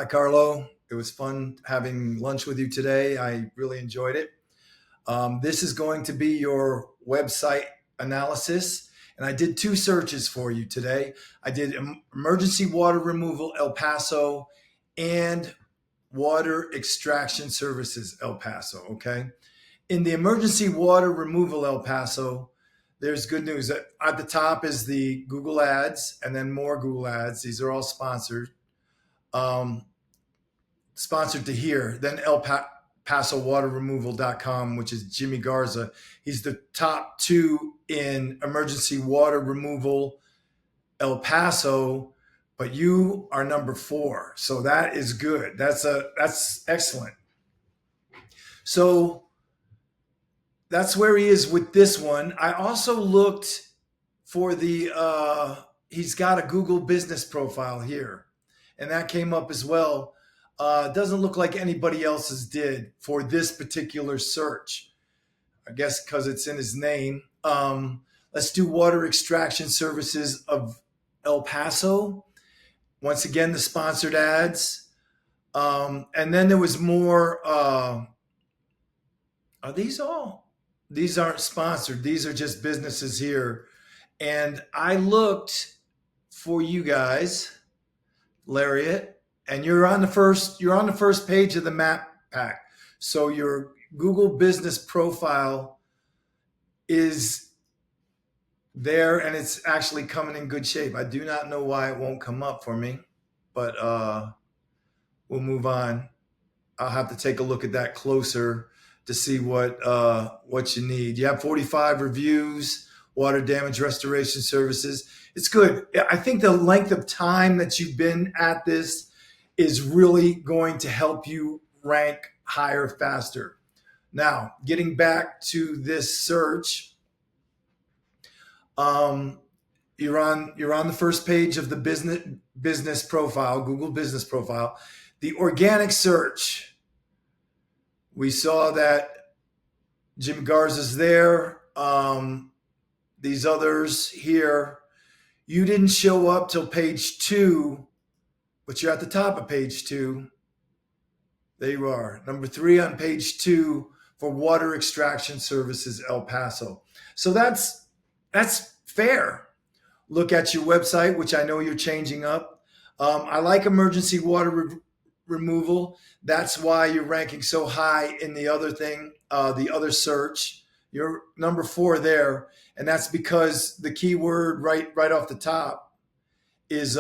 Hi, Carlo. It was fun having lunch with you today. I really enjoyed it. This is going to be your website analysis. And I did two searches for you today. I did emergency water removal El Paso and water extraction services El Paso. Okay. In the emergency water removal El Paso, there's good news. At the top is the Google ads and then more Google ads. These are all sponsored. Um, Sponsored to here. Then PasoWaterRemoval.com, which is Jimmy Garza. He's the top two in emergency water removal El Paso, but you are number four. So that is good. That's excellent. So that's where he is with this one. I also looked for the he's got a Google business profile here, and that came up as well. Doesn't look like anybody else's did for this particular search. I guess because it's in his name. Let's do water extraction services of El Paso. Once again, the sponsored ads. And then there was more. Are these all? These aren't sponsored. These are just businesses here. And I looked for you guys, Lariat, and you're on the first page of the map pack. So your Google business profile is there and it's actually coming in good shape. I do not know why it won't come up for me, but we'll move on. I'll have to take a look at that closer to see what you need. You have 45 reviews, water damage restoration services. It's good. I think the length of time that you've been at this is really going to help you rank higher faster. Now, getting back to this search, you're on the first page of the business profile, Google business profile. The organic search, we saw that Jim Garza's there. These others here, you didn't show up till page 2, but you're at the top of page 2. There you are, number 3 on page 2 for water extraction services El Paso. So that's fair. Look at your website, which I know you're changing up. I like emergency water removal. That's why you're ranking so high in the other thing, the other search. You're number 4 there, and that's because the keyword right off the top is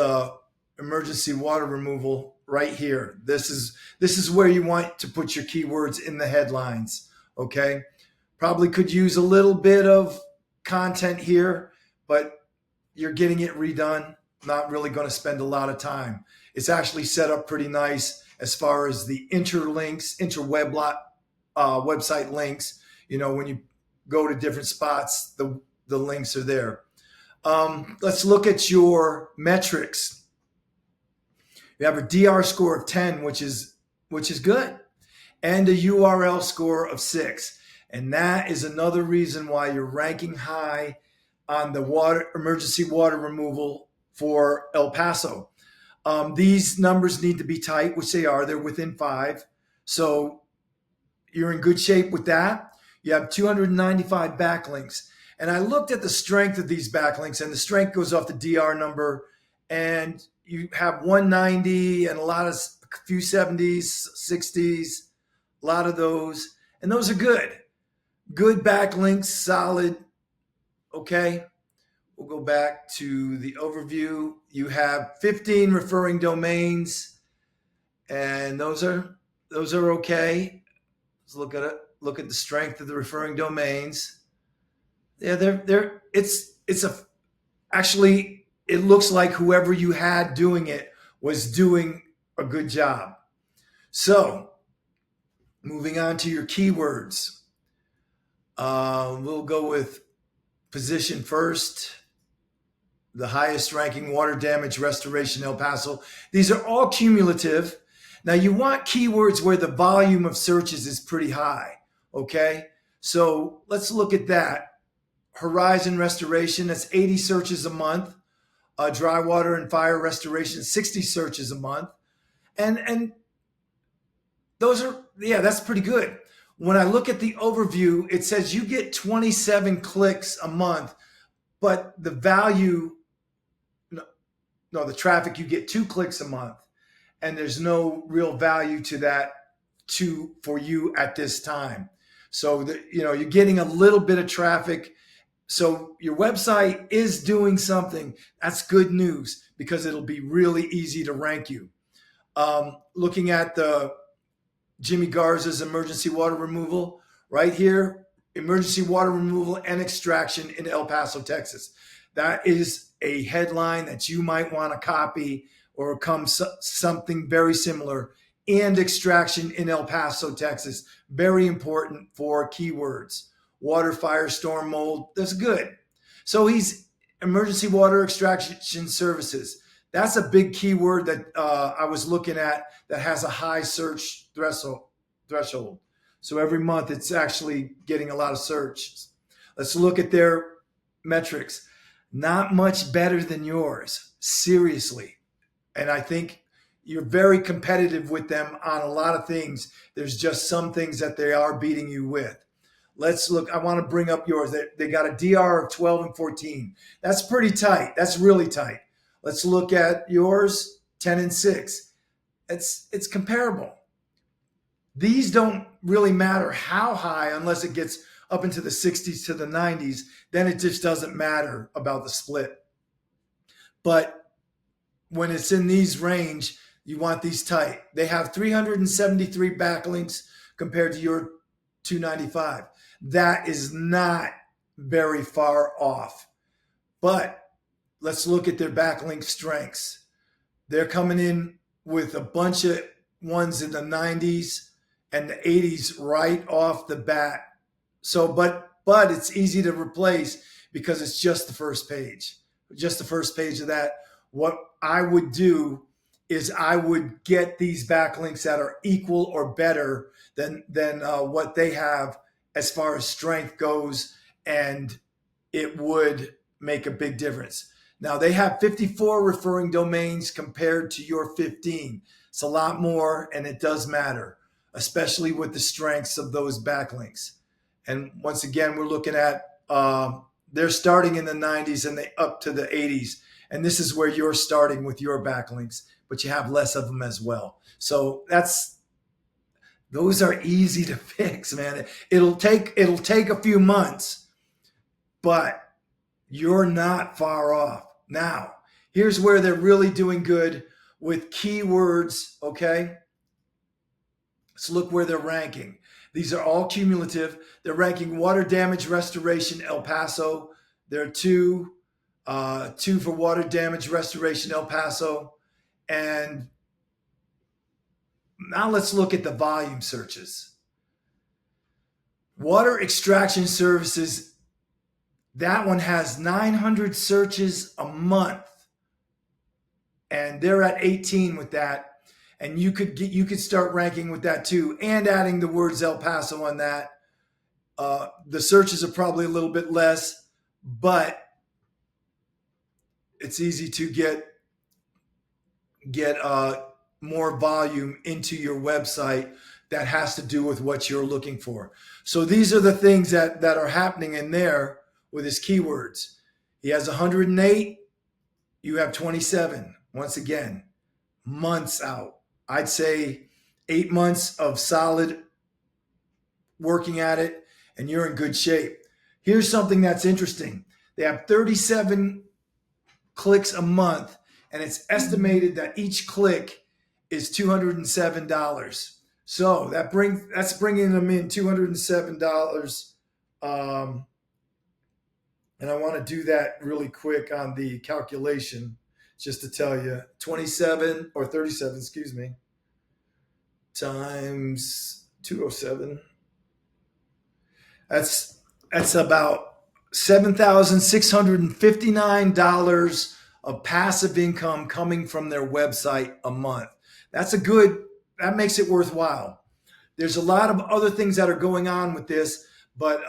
emergency water removal right here. This is where you want to put your keywords in the headlines. Okay, probably could use a little bit of content here, but you're getting it redone. Not really going to spend a lot of time. It's actually set up pretty nice as far as the interweb website links. You know, when you go to different spots, the links are there. Let's look at your metrics. You have a DR score of 10, which is good, and a URL score of 6. And that is another reason why you're ranking high on the emergency water removal for El Paso. These numbers need to be tight, which they are. They're within 5. So you're in good shape with that. You have 295 backlinks. And I looked at the strength of these backlinks, and the strength goes off the DR number. And you have 190 and a few 70s, 60s, a lot of those. And those are good. Good backlinks, solid. Okay. We'll go back to the overview. You have 15 referring domains, and those are okay. Let's look at it. Look at the strength of the referring domains. Yeah, actually it looks like whoever you had doing it was doing a good job. So, moving on to your keywords. We'll go with position first. The highest ranking water damage restoration El Paso. These are all cumulative. Now you want keywords where the volume of searches is pretty high. Okay. So let's look at that. Horizon restoration, that's 80 searches a month. Dry water and fire restoration, 60 searches a month. And those are, yeah, that's pretty good. When I look at the overview, it says you get 27 clicks a month, but the value, no, no, the traffic, you get 2 clicks a month, and there's no real value to that for you at this time. So you're getting a little bit of traffic. So your website is doing something. That's good news because it'll be really easy to rank you. Looking at the Jimmy Garza's emergency water removal right here, emergency water removal and extraction in El Paso, Texas. That is a headline that you might want to copy or come something very similar. And extraction in El Paso, Texas. Very important for keywords. Water, fire, storm, mold. That's good. So he's emergency water extraction services. That's a big keyword that I was looking at that has a high search threshold. So every month it's actually getting a lot of searches. Let's look at their metrics. Not much better than yours, seriously. And I think you're very competitive with them on a lot of things. There's just some things that they are beating you with. Let's look. I want to bring up yours. They got a DR of 12 and 14. That's pretty tight. That's really tight. Let's look at yours, 10 and 6. It's comparable. These don't really matter how high unless it gets up into the 60s to the 90s. Then it just doesn't matter about the split. But when it's in these range, you want these tight. They have 373 backlinks compared to your 295. That is not very far off. But let's look at their backlink strengths. They're coming in with a bunch of ones in the 90s and the 80s right off the bat. So, but it's easy to replace because it's just the first page. Just the first page of that. What I would do is I would get these backlinks that are equal or better than what they have as far as strength goes, and it would make a big difference. Now, they have 54 referring domains compared to your 15. It's a lot more, and it does matter, especially with the strengths of those backlinks. And once again, we're looking at they're starting in the 90s and they up to the 80s. And this is where you're starting with your backlinks, but you have less of them as well. So those are easy to fix, man. It'll take a few months, but you're not far off. Now, here's where they're really doing good with keywords, okay? Let's look where they're ranking. These are all cumulative. They're ranking water damage restoration, El Paso. There are two for water damage restoration, El Paso. And now let's look at the volume searches. Water extraction services, that one has 900 searches a month. And they're at 18 with that. And you could start ranking with that too, and adding the words El Paso on that. The searches are probably a little bit less, but it's easy to get more volume into your website that has to do with what you're looking for. So these are the things that are happening in there with his keywords. He has 108. You have 27. Once again, months out. I'd say 8 months of solid working at it, and you're in good shape. Here's something that's interesting. They have 37 clicks a month, and it's estimated that each click is $207. So that's bringing them in $207. And I want to do that really quick on the calculation, just to tell you, 27 or 37, excuse me, times 207. That's about $7,659 of passive income coming from their website a month. That makes it worthwhile. There's a lot of other things that are going on with this, but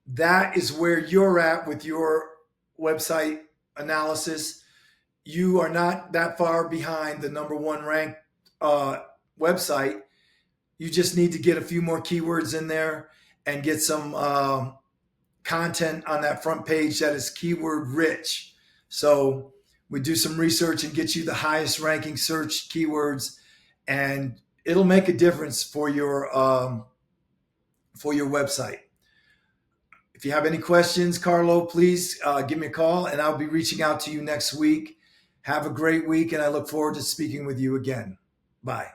that is where you're at with your website analysis. you are not that far behind the number one ranked website. You just need to get a few more keywords in there and get some content on that front page that is keyword rich. So we do some research and get you the highest ranking search keywords, and it'll make a difference for your website. If you have any questions, Carlo, please give me a call, and I'll be reaching out to you next week. Have a great week, and I look forward to speaking with you again. Bye.